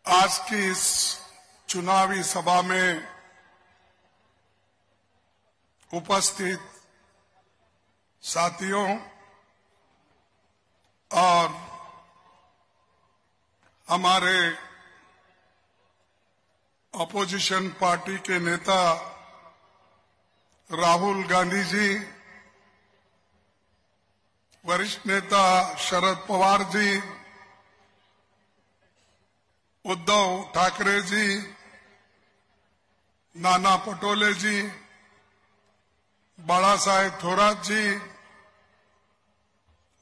आज की इस चुनावी सभा में उपस्थित साथियों और हमारे अपोजिशन पार्टी के नेता राहुल गांधी जी, वरिष्ठ नेता शरद पवार जी, उद्धव ठाकरे जी, नाना पटोले जी, बाला साहेब थोरात जी,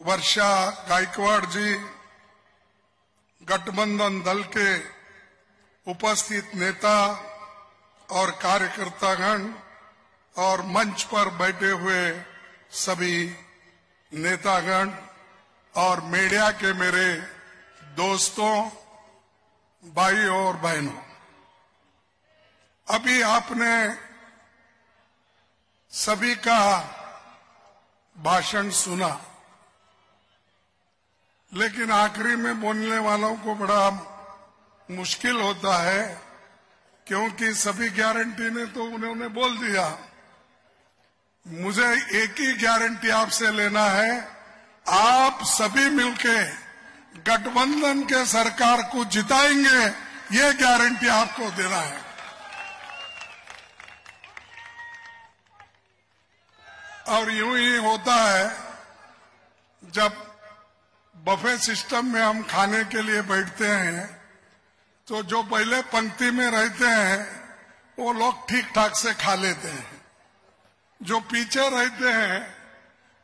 वर्षा गायकवाड़ जी, गठबंधन दल के उपस्थित नेता और कार्यकर्तागण और मंच पर बैठे हुए सभी नेतागण और मीडिया के मेरे दोस्तों, भाइयों और बहनों, अभी आपने सभी का भाषण सुना, लेकिन आखिरी में बोलने वालों को बड़ा मुश्किल होता है, क्योंकि सभी गारंटी ने तो उन्होंने बोल दिया। मुझे एक ही गारंटी आपसे लेना है, आप सभी मिलके गठबंधन के सरकार को जिताएंगे, ये गारंटी आपको देना है। और यूं ही होता है, जब बफे सिस्टम में हम खाने के लिए बैठते हैं तो जो पहले पंक्ति में रहते हैं वो लोग ठीक ठाक से खा लेते हैं, जो पीछे रहते हैं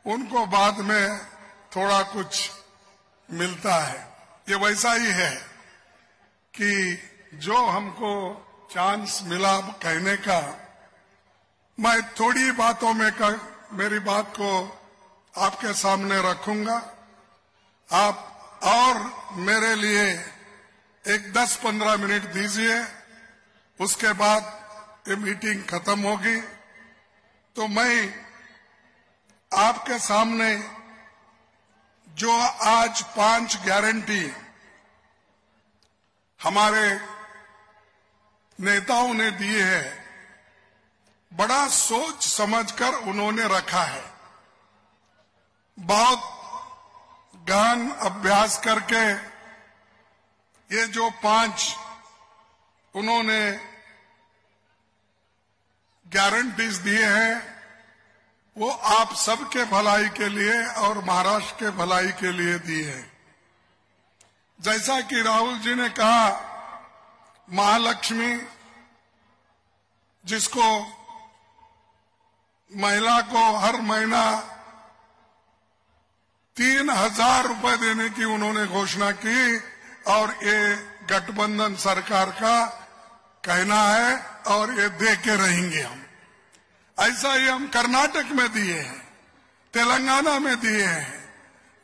उनको बाद में थोड़ा कुछ मिलता है। ये वैसा ही है कि जो हमको चांस मिला कहने का, मैं थोड़ी बातों में मेरी बात को आपके सामने रखूंगा। आप और मेरे लिए एक 10-15 मिनट दीजिए, उसके बाद ये मीटिंग खत्म होगी तो मैं आपके सामने जो आज 5 गारंटी हमारे नेताओं ने दिए हैं, बड़ा सोच समझकर उन्होंने रखा है। बहुत गहन अभ्यास करके ये जो 5 उन्होंने गारंटीज दिए हैं वो आप सबके भलाई के लिए और महाराष्ट्र के भलाई के लिए दिए हैं। जैसा कि राहुल जी ने कहा, महालक्ष्मी जिसको महिला को हर महीना 3,000 रुपए देने की उन्होंने घोषणा की, और ये गठबंधन सरकार का कहना है और ये दे के रहेंगे हम। ऐसा ही हम कर्नाटक में दिए हैं, तेलंगाना में दिए हैं,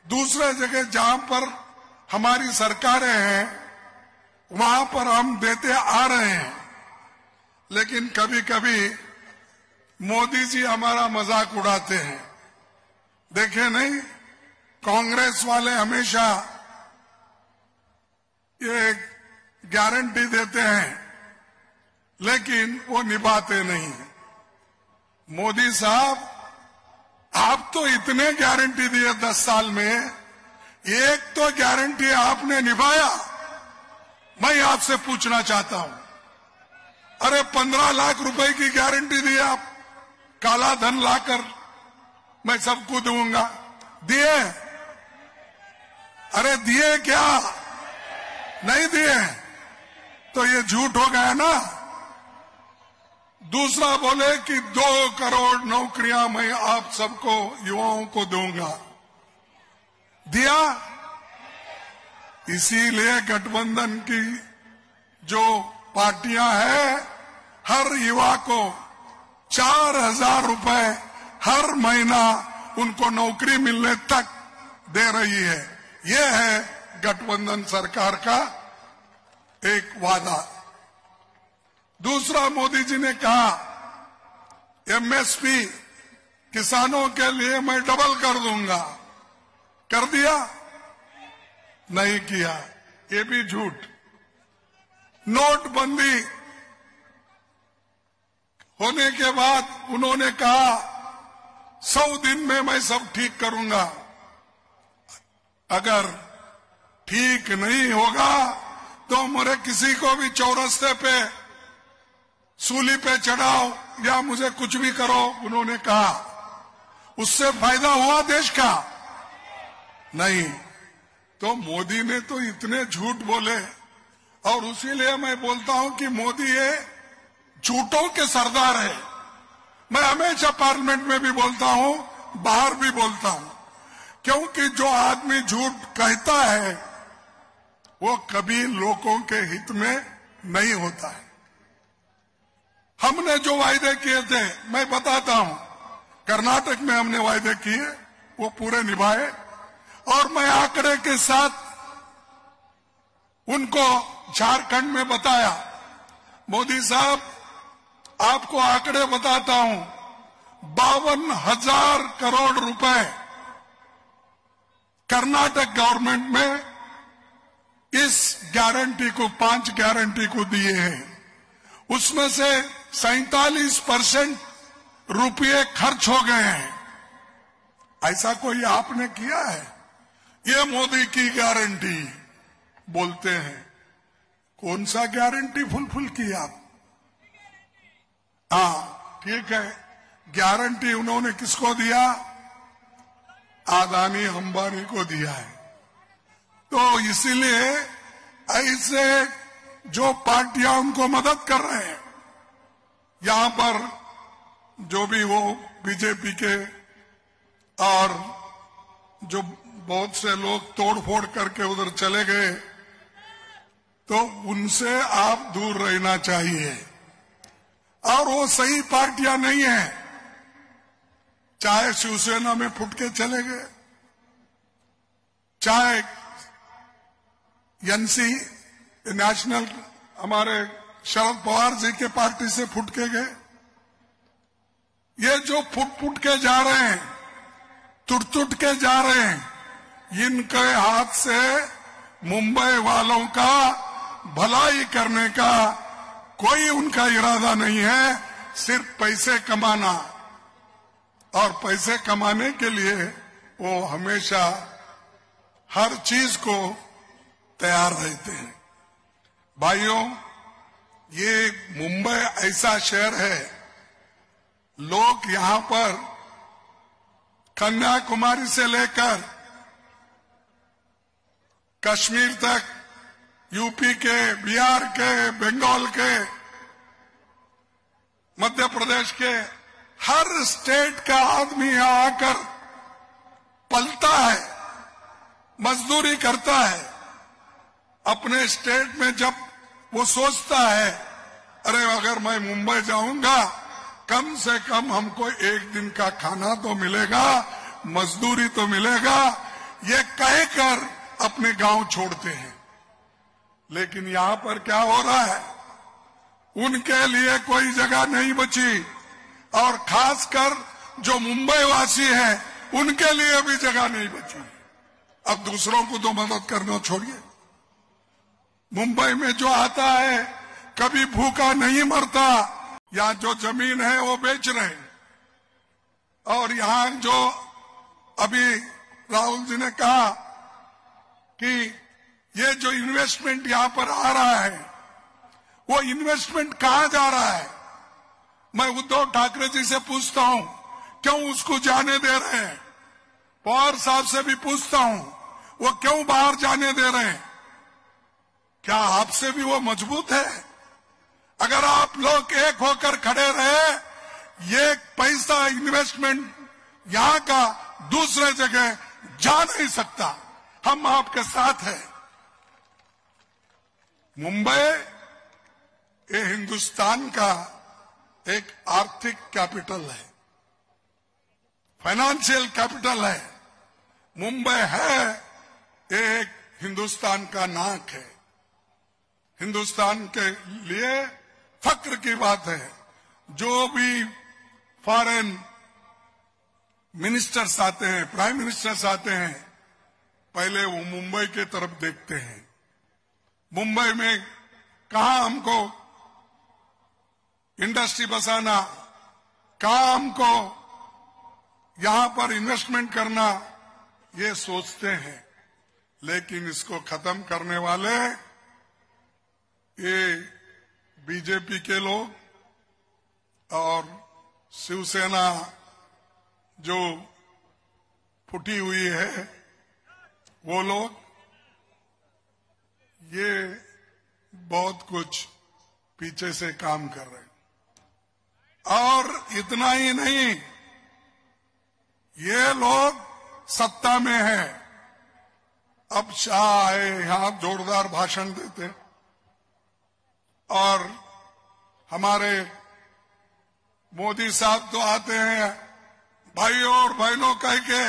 दूसरे जगह जहां पर हमारी सरकारें हैं वहां पर हम देते आ रहे हैं। लेकिन कभी कभी मोदी जी हमारा मजाक उड़ाते हैं। देखे नहीं, कांग्रेस वाले हमेशा ये गारंटी देते हैं लेकिन वो निभाते नहीं है। मोदी साहब, आप तो इतने गारंटी दिए 10 साल में, एक तो गारंटी आपने निभाया। मैं आपसे पूछना चाहता हूं, अरे 15 लाख रुपए की गारंटी दी आप, काला धन लाकर मैं सबको दूंगा, दिए? अरे दिए क्या? नहीं दिए तो ये झूठ हो गया ना। दूसरा बोले कि 2 करोड़ नौकरियां मैं आप सबको युवाओं को दूंगा, दिया? इसीलिए गठबंधन की जो पार्टियां हैं हर युवा को 4,000 रुपए हर महीना उनको नौकरी मिलने तक दे रही है। ये है गठबंधन सरकार का एक वादा। दूसरा, मोदी जी ने कहा एमएसपी किसानों के लिए मैं डबल कर दूंगा, कर दिया? नहीं किया, ये भी झूठ। नोटबंदी होने के बाद उन्होंने कहा 100 दिन में मैं सब ठीक करूंगा। अगर ठीक नहीं होगा तो मेरे किसी को भी चौरस्ते पे सूली पे चढ़ाओ या मुझे कुछ भी करो, उन्होंने कहा। उससे फायदा हुआ देश का? नहीं। तो मोदी ने तो इतने झूठ बोले, और उसीलिए मैं बोलता हूं कि मोदी ये झूठों के सरदार है। मैं हमेशा पार्लियामेंट में भी बोलता हूं, बाहर भी बोलता हूं, क्योंकि जो आदमी झूठ कहता है वो कभी लोगों के हित में नहीं होता है। हमने जो वायदे किए थे, मैं बताता हूं, कर्नाटक में हमने वायदे किए, वो पूरे निभाए, और मैं आंकड़े के साथ उनको झारखंड में बताया। मोदी साहब, आपको आंकड़े बताता हूं, 52,000 करोड़ रुपए कर्नाटक गवर्नमेंट में इस गारंटी को, 5 गारंटी को दिए हैं। उसमें से 47% रुपये खर्च हो गए हैं। ऐसा कोई आपने किया है? ये मोदी की गारंटी बोलते हैं। कौन सा गारंटी फुलफिल किया आप? हाँ, ठीक है, गारंटी उन्होंने किसको दिया? अदानी अंबानी को दिया है। तो इसीलिए ऐसे जो पार्टियां उनको मदद कर रहे हैं, यहां पर जो भी वो बीजेपी के और जो बहुत से लोग तोड़फोड़ करके उधर चले गए, तो उनसे आप दूर रहना चाहिए। और वो सही पार्टियां नहीं है। चाहे शिवसेना में फुट के चले गए, चाहे एनसी नेशनल हमारे शरद पवार जी के पार्टी से फुट के गए। ये जो फुट के जा रहे हैं, टूट के जा रहे हैं, इनके हाथ से मुंबई वालों का भलाई करने का कोई उनका इरादा नहीं है। सिर्फ पैसे कमाना, और पैसे कमाने के लिए वो हमेशा हर चीज को तैयार रहते हैं। भाइयों, ये मुंबई ऐसा शहर है, लोग यहां पर कन्याकुमारी से लेकर कश्मीर तक, यूपी के, बिहार के, बंगाल के, मध्य प्रदेश के, हर स्टेट का आदमी यहां आकर पलता है, मजदूरी करता है। अपने स्टेट में जब वो सोचता है, अरे अगर मैं मुंबई जाऊंगा कम से कम हमको एक दिन का खाना तो मिलेगा, मजदूरी तो मिलेगा, ये कहकर अपने गांव छोड़ते हैं। लेकिन यहां पर क्या हो रहा है? उनके लिए कोई जगह नहीं बची, और खासकर जो मुंबई वासी हैं उनके लिए भी जगह नहीं बची। अब दूसरों को तो मदद करना छोड़िए। मुंबई में जो आता है कभी भूखा नहीं मरता। यहाँ जो जमीन है वो बेच रहे हैं, और यहाँ जो अभी राहुल जी ने कहा कि ये जो इन्वेस्टमेंट यहाँ पर आ रहा है, वो इन्वेस्टमेंट कहाँ जा रहा है? मैं उद्धव ठाकरे जी से पूछता हूं, क्यों उसको जाने दे रहे हैं? पवार साहब से भी पूछता हूं, वो क्यों बाहर जाने दे रहे हैं? क्या आपसे भी वो मजबूत है? अगर आप लोग एक होकर खड़े रहे, ये पैसा इन्वेस्टमेंट यहां का दूसरे जगह जा नहीं सकता। हम आपके साथ हैं। मुंबई ये हिंदुस्तान का एक आर्थिक कैपिटल है, फाइनेंशियल कैपिटल है। मुंबई है एक हिंदुस्तान का नाक है। हिंदुस्तान के लिए फक्र की बात है। जो भी फॉरेन मिनिस्टर्स आते हैं, प्राइम मिनिस्टर्स आते हैं, पहले वो मुंबई के तरफ देखते हैं। मुंबई में कहां हमको इंडस्ट्री बसाना, कहां हमको यहां पर इन्वेस्टमेंट करना, ये सोचते हैं। लेकिन इसको खत्म करने वाले ये बीजेपी के लोग और शिवसेना जो फूटी हुई है वो लोग, ये बहुत कुछ पीछे से काम कर रहे हैं। और इतना ही नहीं, ये लोग सत्ता में है। अब शाह आए, यहां जोरदार भाषण देते और हमारे मोदी साहब तो आते हैं भाइयों और बहनों कह के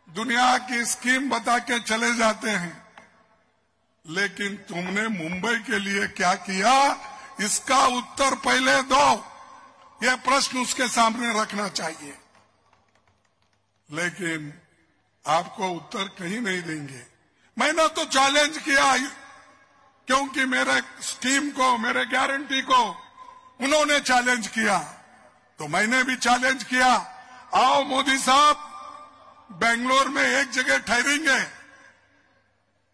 दुनिया की स्कीम बता के चले जाते हैं। लेकिन तुमने मुंबई के लिए क्या किया, इसका उत्तर पहले दो। यह प्रश्न उसके सामने रखना चाहिए। लेकिन आपको उत्तर कहीं नहीं देंगे। मैंने तो चैलेंज किया, क्योंकि मेरे स्कीम को, मेरे गारंटी को उन्होंने चैलेंज किया, तो मैंने भी चैलेंज किया। आओ मोदी साहब, बेंगलोर में एक जगह ठहरेंगे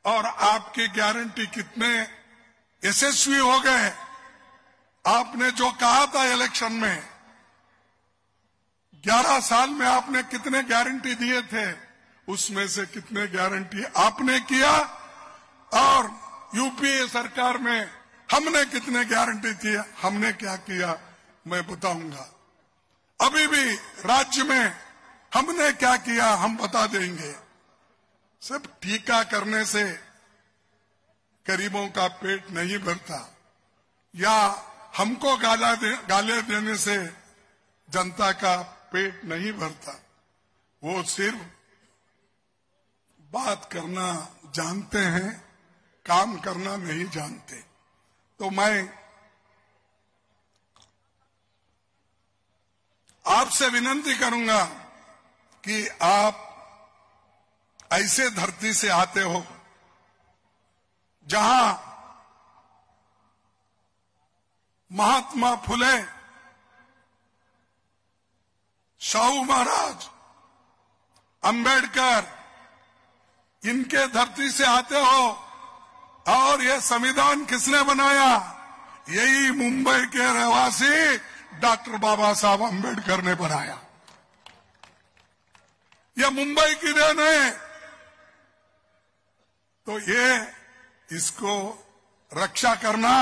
और आपकी गारंटी कितने यशस्वी हो गए। आपने जो कहा था इलेक्शन में, 11 साल में आपने कितने गारंटी दिए थे, उसमें से कितने गारंटी आपने किया, और यूपीए सरकार में हमने कितने गारंटी दिए, हमने क्या किया, मैं बताऊंगा। अभी भी राज्य में हमने क्या किया हम बता देंगे। सिर्फ टीका करने से गरीबों का पेट नहीं भरता, या हमको गाले देने से जनता का पेट नहीं भरता। वो सिर्फ बात करना जानते हैं, काम करना नहीं जानते। तो मैं आपसे विनती करूंगा कि आप ऐसे धरती से आते हो जहां महात्मा फुले, शाहू महाराज, अंबेडकर, इनके धरती से आते हो। और ये संविधान किसने बनाया? यही मुंबई के रहवासी डॉक्टर बाबा साहब अंबेडकर ने बनाया। यह मुंबई की देन है। तो ये इसको रक्षा करना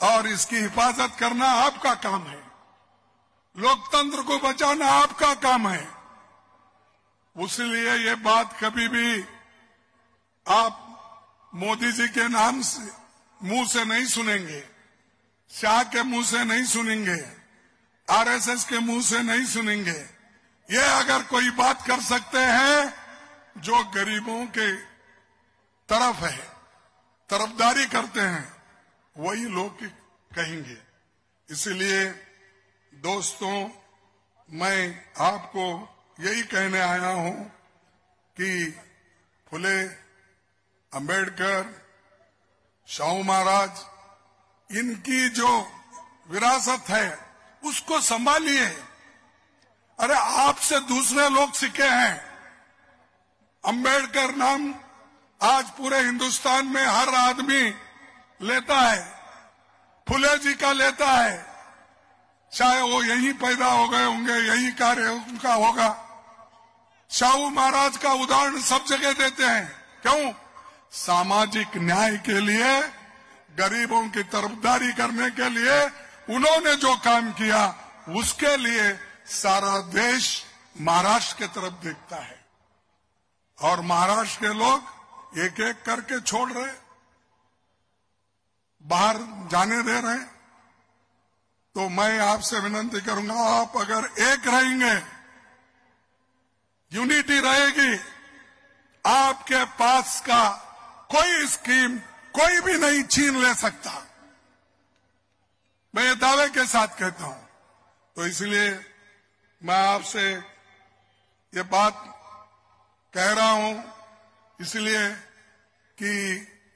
और इसकी हिफाजत करना आपका काम है। लोकतंत्र को बचाना आपका काम है। इसलिए ये बात कभी भी आप मोदी जी के नाम से मुंह से नहीं सुनेंगे, शाह के मुंह से नहीं सुनेंगे, आरएसएस के मुंह से नहीं सुनेंगे। ये अगर कोई बात कर सकते हैं जो गरीबों के तरफ है, तरफदारी करते हैं, वही लोग कहेंगे। इसलिए दोस्तों, मैं आपको यही कहने आया हूं कि फुले, अंबेडकर, शाहू महाराज, इनकी जो विरासत है उसको संभालिए। अरे आपसे दूसरे लोग सीखे हैं। अंबेडकर नाम आज पूरे हिंदुस्तान में हर आदमी लेता है, फुले जी का लेता है, चाहे वो यहीं पैदा हो गए होंगे, यही कार्य उनका होगा। शाहू महाराज का उदाहरण सब जगह देते हैं। क्यों? सामाजिक न्याय के लिए, गरीबों की तरफदारी करने के लिए उन्होंने जो काम किया, उसके लिए सारा देश महाराष्ट्र की तरफ देखता है। और महाराष्ट्र के लोग एक एक करके छोड़ रहे, बाहर जाने दे रहे। तो मैं आपसे विनती करूंगा, आप अगर एक रहेंगे, यूनिटी रहेगी, आपके पास का कोई स्कीम कोई भी नहीं छीन ले सकता। मैं ये दावे के साथ कहता हूं। तो इसलिए मैं आपसे ये बात कह रहा हूं, इसलिए कि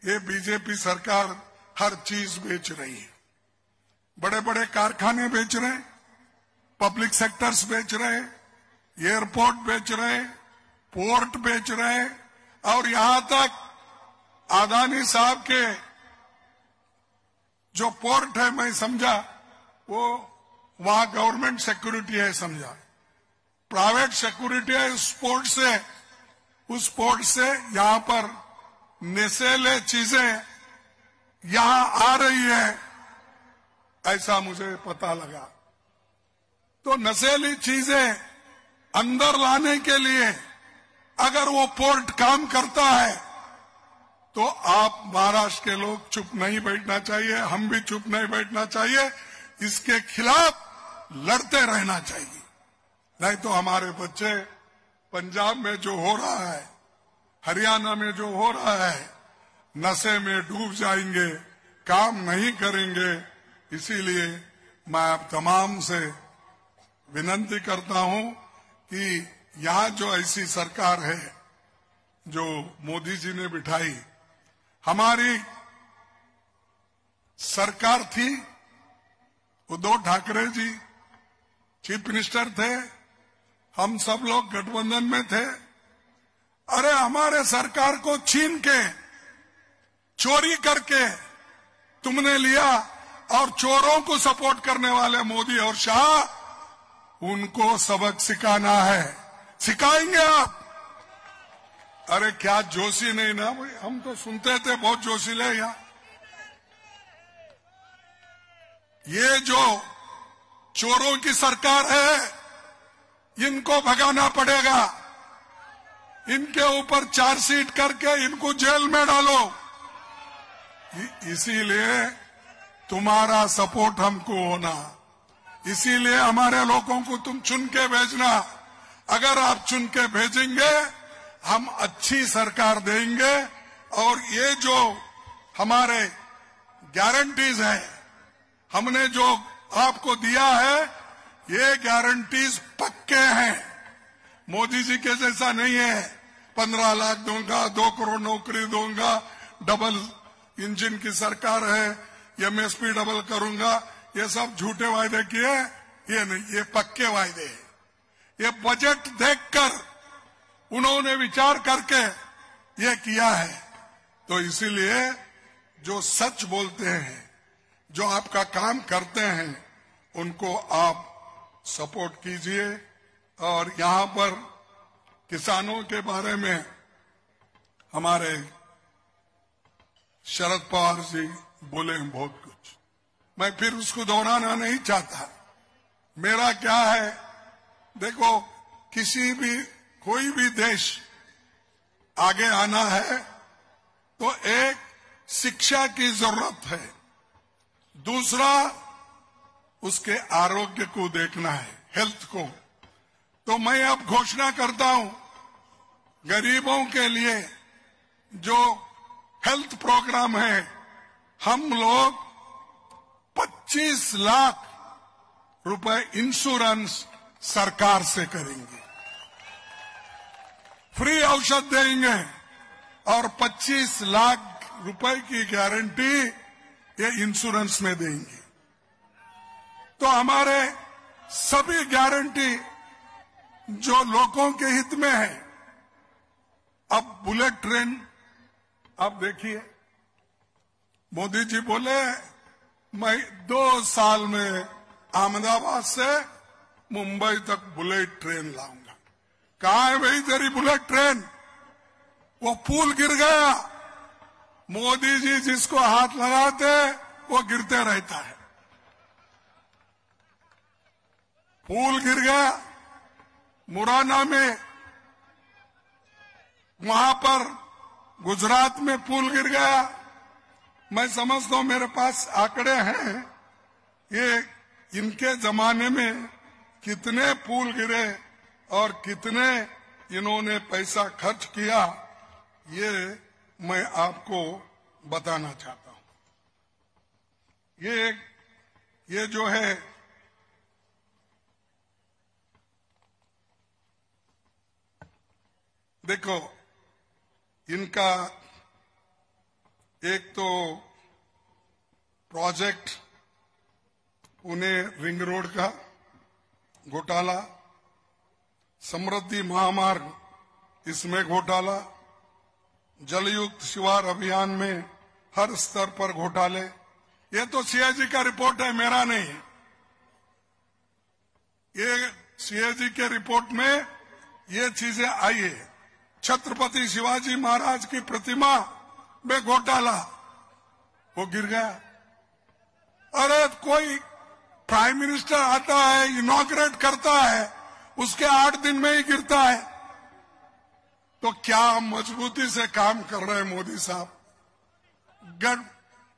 ये बीजेपी सरकार हर चीज बेच रही है। बड़े बड़े कारखाने बेच रहे, पब्लिक सेक्टर्स बेच रहे, एयरपोर्ट बेच रहे, पोर्ट बेच रहे, और यहां तक अदानी साहब के जो पोर्ट है, मैं समझा वो वहां गवर्नमेंट सिक्योरिटी है, समझा प्राइवेट सिक्योरिटी है। उस पोर्ट से यहां पर नशीले चीजें यहां आ रही है, ऐसा मुझे पता लगा। तो नशीली चीजें अंदर लाने के लिए अगर वो पोर्ट काम करता है तो आप महाराष्ट्र के लोग चुप नहीं बैठना चाहिए, हम भी चुप नहीं बैठना चाहिए, इसके खिलाफ लड़ते रहना चाहिए। नहीं तो हमारे बच्चे पंजाब में जो हो रहा है, हरियाणा में जो हो रहा है, नशे में डूब जाएंगे, काम नहीं करेंगे। इसीलिए मैं आप तमाम से विनती करता हूं कि यहां जो ऐसी सरकार है जो मोदी जी ने बिठाई, हमारी सरकार थी, उद्धव ठाकरे जी चीफ मिनिस्टर थे, हम सब लोग गठबंधन में थे। अरे हमारे सरकार को छीन के, चोरी करके तुमने लिया, और चोरों को सपोर्ट करने वाले मोदी और शाह, उनको सबक सिखाना है। सिखाएंगे आप? अरे क्या जोशी नहीं ना भाई, हम तो सुनते थे बहुत जोशीले यहां। ये जो चोरों की सरकार है, इनको भगाना पड़ेगा, इनके ऊपर चार्जशीट करके इनको जेल में डालो। इसीलिए तुम्हारा सपोर्ट हमको होना, इसीलिए हमारे लोगों को तुम चुन के भेजना। अगर आप चुन के भेजेंगे, हम अच्छी सरकार देंगे, और ये जो हमारे गारंटीज है, हमने जो आपको दिया है, ये गारंटीज पक्के हैं। मोदी जी के जैसा नहीं है 15 लाख दूंगा, 2 करोड़ नौकरी दूंगा, डबल इंजन की सरकार है, एमएसपी डबल करूंगा, ये सब झूठे वायदे किए। ये नहीं, ये पक्के वायदे हैं। ये बजट देखकर उन्होंने विचार करके ये किया है। तो इसीलिए जो सच बोलते हैं, जो आपका काम करते हैं, उनको आप सपोर्ट कीजिए। और यहां पर किसानों के बारे में हमारे शरद पवार जी बोले बहुत कुछ, मैं फिर उसको दोहराना नहीं चाहता। मेरा क्या है, देखो कोई भी देश आगे आना है तो एक शिक्षा की जरूरत है, दूसरा उसके आरोग्य को देखना है, हेल्थ को। तो मैं अब घोषणा करता हूं, गरीबों के लिए जो हेल्थ प्रोग्राम है, हम लोग 25 लाख रुपए इंश्योरेंस सरकार से करेंगे, फ्री औषध देंगे, और 25 लाख रुपए की गारंटी ये इंश्योरेंस में देंगे। तो हमारे सभी गारंटी जो लोगों के हित में है। अब बुलेट ट्रेन आप देखिए, मोदी जी बोले मैं 2 साल में अहमदाबाद से मुंबई तक बुलेट ट्रेन लाऊंगा। कहां है भाई तेरी बुलेट ट्रेन? वो पुल गिर गया, मोदी जी जिसको हाथ लगाते वो गिरते रहता है। पुल गिर गया मुरैना में, वहां पर गुजरात में पुल गिर गया। मैं समझता हूं, मेरे पास आंकड़े हैं, ये इनके जमाने में कितने पुल गिरे और कितने इन्होंने पैसा खर्च किया, ये मैं आपको बताना चाहता हूं। ये जो है देखो, इनका एक तो प्रोजेक्ट पुणे रिंग रोड का घोटाला, समृद्धि महामार्ग इसमें घोटाला, जलयुक्त शिवार अभियान में हर स्तर पर घोटाले। ये तो सीएजी का रिपोर्ट है, मेरा नहीं है। ये सीएजी के रिपोर्ट में ये चीजें आई है। छत्रपति शिवाजी महाराज की प्रतिमा में घोटाला, वो गिर गया। अरे कोई प्राइम मिनिस्टर आता है, इनॉग्रेट करता है, उसके 8 दिन में ही गिरता है। तो क्या मजबूती से काम कर रहे हैं मोदी साहब?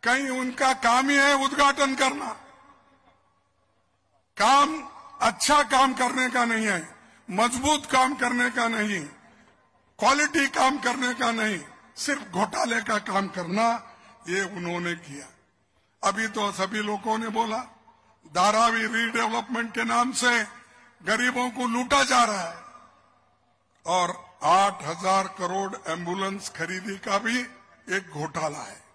कहीं उनका काम ही है उद्घाटन करना, काम अच्छा काम करने का नहीं है, मजबूत काम करने का नहीं, क्वालिटी काम करने का नहीं, सिर्फ घोटाले का काम करना, ये उन्होंने किया। अभी तो सभी लोगों ने बोला धारावी रीडेवलपमेंट के नाम से गरीबों को लूटा जा रहा है, और 8,000 करोड़ एम्बुलेंस खरीदी का भी एक घोटाला है।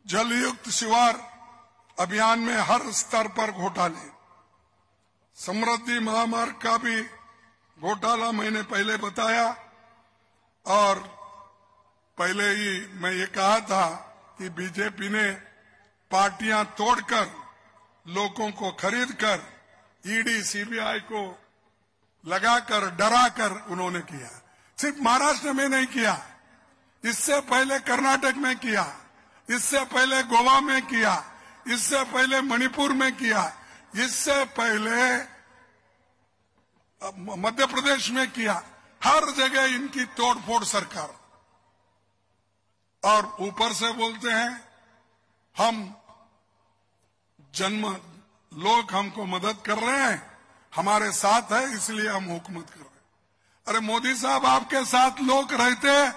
जलयुक्त शिवार अभियान में हर स्तर पर घोटाले, समृद्धि महामार्ग का भी घोटाला मैंने पहले बताया, और पहले ही मैं ये कहा था कि बीजेपी ने पार्टियां तोड़कर लोगों को खरीदकर ईडी सीबीआई को लगाकर डराकर उन्होंने किया। सिर्फ महाराष्ट्र में नहीं किया, इससे पहले कर्नाटक में किया, इससे पहले गोवा में किया, इससे पहले मणिपुर में किया, इससे पहले मध्य प्रदेश में किया। हर जगह इनकी तोड़फोड़ सरकार, और ऊपर से बोलते हैं हम लोग हमको मदद कर रहे हैं, हमारे साथ है इसलिए हम हुकूमत कर रहे हैं। अरे मोदी साहब, आपके साथ लोग रहते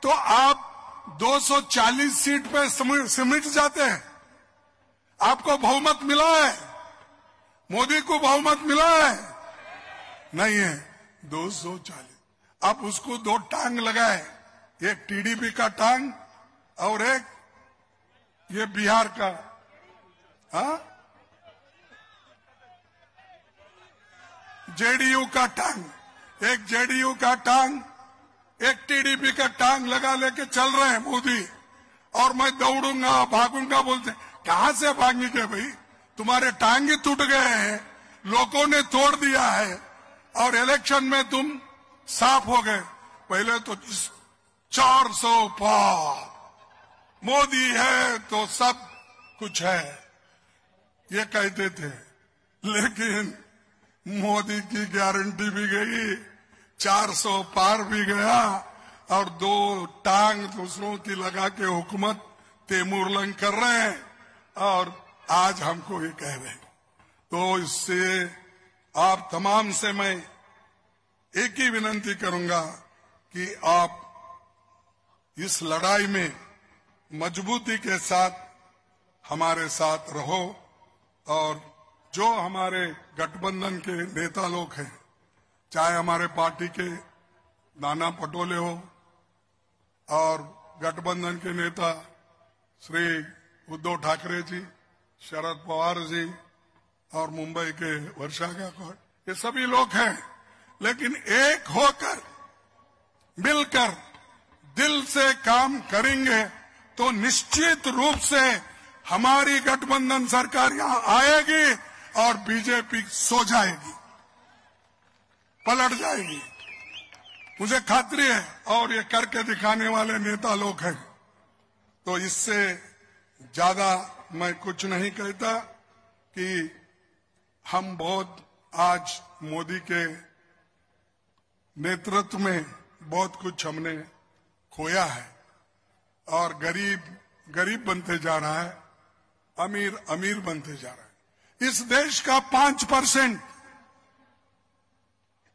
तो आप 240 सीट पे सिमट जाते हैं। आपको बहुमत मिला है, मोदी को बहुमत मिला है नहीं है, 240। आप उसको 2 टांग लगाए, एक टीडीपी का टांग और एक ये बिहार का, हाँ, जेडीयू का टांग, एक जेडीयू का टांग, एक टीडीपी का टांग लगा लेके चल रहे हैं मोदी। और मैं दौड़ूंगा भागूंगा बोलते, कहां से भागेंगे भाई? तुम्हारे टांग ही टूट गए हैं, लोगों ने तोड़ दिया है, और इलेक्शन में तुम साफ हो गए। पहले तो 400 पार, मोदी है तो सब कुछ है, ये कहते थे। लेकिन मोदी की गारंटी भी गई, 400 पार भी गया, और 2 टांग दूसरों की लगा के हुकूमत तेमुरलंग कर रहे हैं, और आज हमको ये कह रहे हैं। तो इससे आप तमाम से मैं एक ही विनती करूंगा कि आप इस लड़ाई में मजबूती के साथ हमारे साथ रहो, और जो हमारे गठबंधन के नेता लोग हैं, चाहे हमारे पार्टी के नाना पटोले हो, और गठबंधन के नेता श्री उद्धव ठाकरे जी, शरद पवार जी, और मुंबई के वर्षा गायकवाड़, ये सभी लोग हैं। लेकिन एक होकर मिलकर दिल से काम करेंगे तो निश्चित रूप से हमारी गठबंधन सरकार यहां आएगी और बीजेपी सो जाएगी, पलट जाएगी, मुझे खात्री है। और ये करके दिखाने वाले नेता लोग हैं। तो इससे ज्यादा मैं कुछ नहीं कहता कि हम बहुत आज मोदी के नेतृत्व में बहुत कुछ हमने खोया है, और गरीब गरीब बनते जा रहा है, अमीर अमीर बनते जा रहा है। इस देश का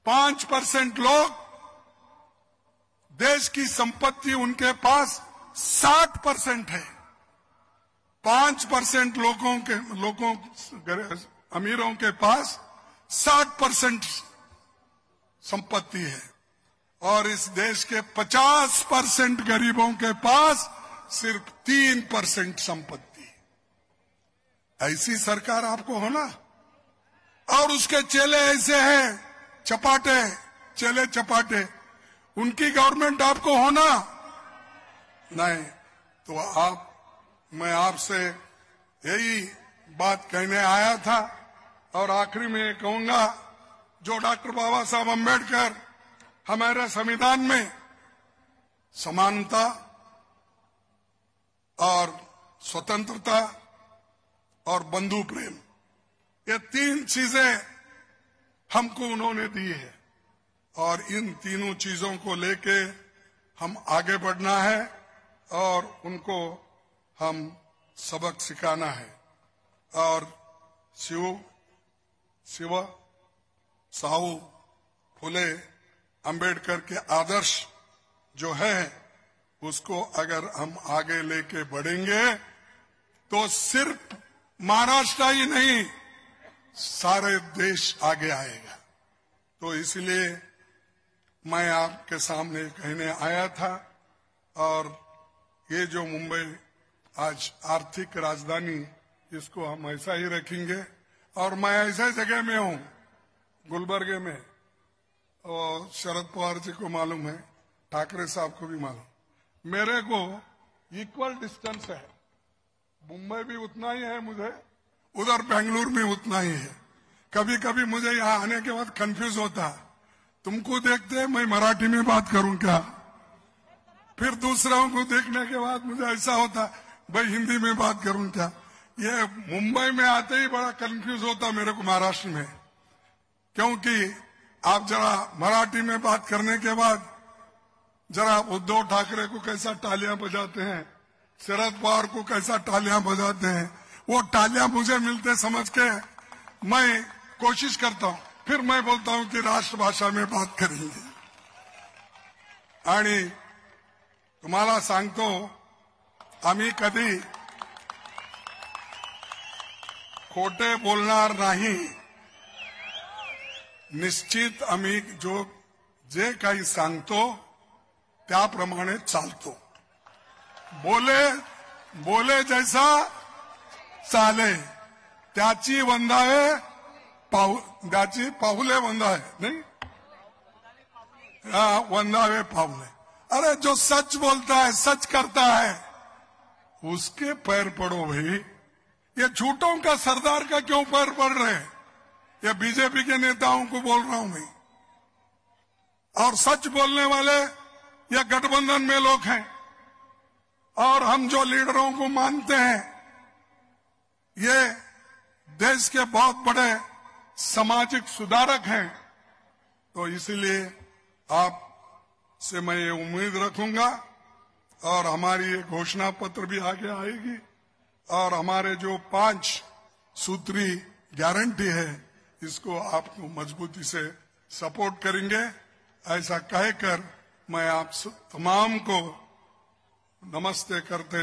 5% लोग, देश की संपत्ति उनके पास 60% है। 5% लोगों अमीरों के पास 60% संपत्ति है, और इस देश के 50% गरीबों के पास सिर्फ 3% संपत्ति। ऐसी सरकार आपको होना, और उसके चेले ऐसे हैं चपाटे, चेले चपाटे, उनकी गवर्नमेंट आपको होना नहीं। तो मैं आपसे यही बात कहने आया था। और आखिरी में कहूंगा, जो डॉक्टर बाबा साहब अम्बेडकर हमारे संविधान में समानता और स्वतंत्रता और बंधु प्रेम, ये 3 चीजें हमको उन्होंने दी है, और इन तीनों चीजों को लेके हम आगे बढ़ना है और उनको हम सबक सिखाना है। और शिव साहू फुले अंबेडकर के आदर्श जो है, उसको अगर हम आगे लेके बढ़ेंगे तो सिर्फ महाराष्ट्र ही नहीं, सारे देश आगे आएगा। तो इसलिए मैं आपके सामने कहने आया था। और ये जो मुंबई आज आर्थिक राजधानी, इसको हम ऐसा ही रखेंगे। और मैं ऐसे जगह में हूं, गुलबर्गे में, और शरद पवार जी को मालूम है, ठाकरे साहब को भी मालूम, मेरे को इक्वल डिस्टेंस है। मुंबई भी उतना ही है मुझे, उधर बेंगलुरु में उतना ही है। कभी कभी मुझे यहाँ आने के बाद कंफ्यूज होता, तुमको देखते मैं मराठी में बात करूं क्या, फिर दूसरों को देखने के बाद मुझे ऐसा होता भाई हिंदी में बात करूं क्या। ये मुंबई में आते ही बड़ा कंफ्यूज होता मेरे को महाराष्ट्र में, क्योंकि आप जरा मराठी में बात करने के बाद जरा उद्धव ठाकरे को कैसा तालियां बजाते हैं, शरद पवार को कैसा तालियां बजाते हैं, वो तालियां मुझे मिलते समझ के मैं कोशिश करता हूं, फिर मैं बोलता हूं कि राष्ट्रभाषा में बात करेंगे। आणि तुम्हाला सांगतो, आम्ही कधी खोटे बोलणार नाही। निश्चित आम्ही जे काही सांगतो त्याप्रमाणे चालतो। बोले जैसा चाले त्याची वंदावे त्याची पाहुले वंदावे, नहीं वंदावे पाहुले। अरे जो सच बोलता है, सच करता है, उसके पैर पड़ो भाई। ये झूठों का सरदार का क्यों पैर पड़ रहे हैं? ये बीजेपी के नेताओं को बोल रहा हूं मैं। और सच बोलने वाले ये गठबंधन में लोग हैं, और हम जो लीडरों को मानते हैं, ये देश के बहुत बड़े सामाजिक सुधारक हैं। तो इसलिए आप से मैं ये उम्मीद रखूंगा, और हमारी ये घोषणा पत्र भी आगे आएगी, और हमारे जो 5 सूत्री गारंटी है, इसको आपको मजबूती से सपोर्ट करेंगे। ऐसा कहकर मैं आप तमाम को नमस्ते करते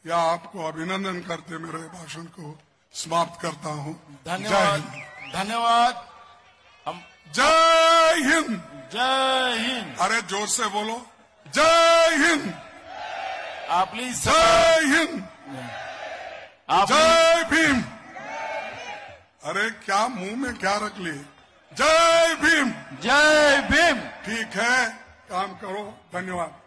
या आपको अभिनंदन करते मेरे भाषण को समाप्त करता हूं। धन्यवाद, धन्यवाद। जय हिंद, जय हिंद। अरे जोर से बोलो, जय हिंद। आप प्लीज, जय हिंद, जय भीम। अरे क्या मुंह में क्या रख लिए? जय भीम, जय भीम। ठीक है, काम करो। धन्यवाद।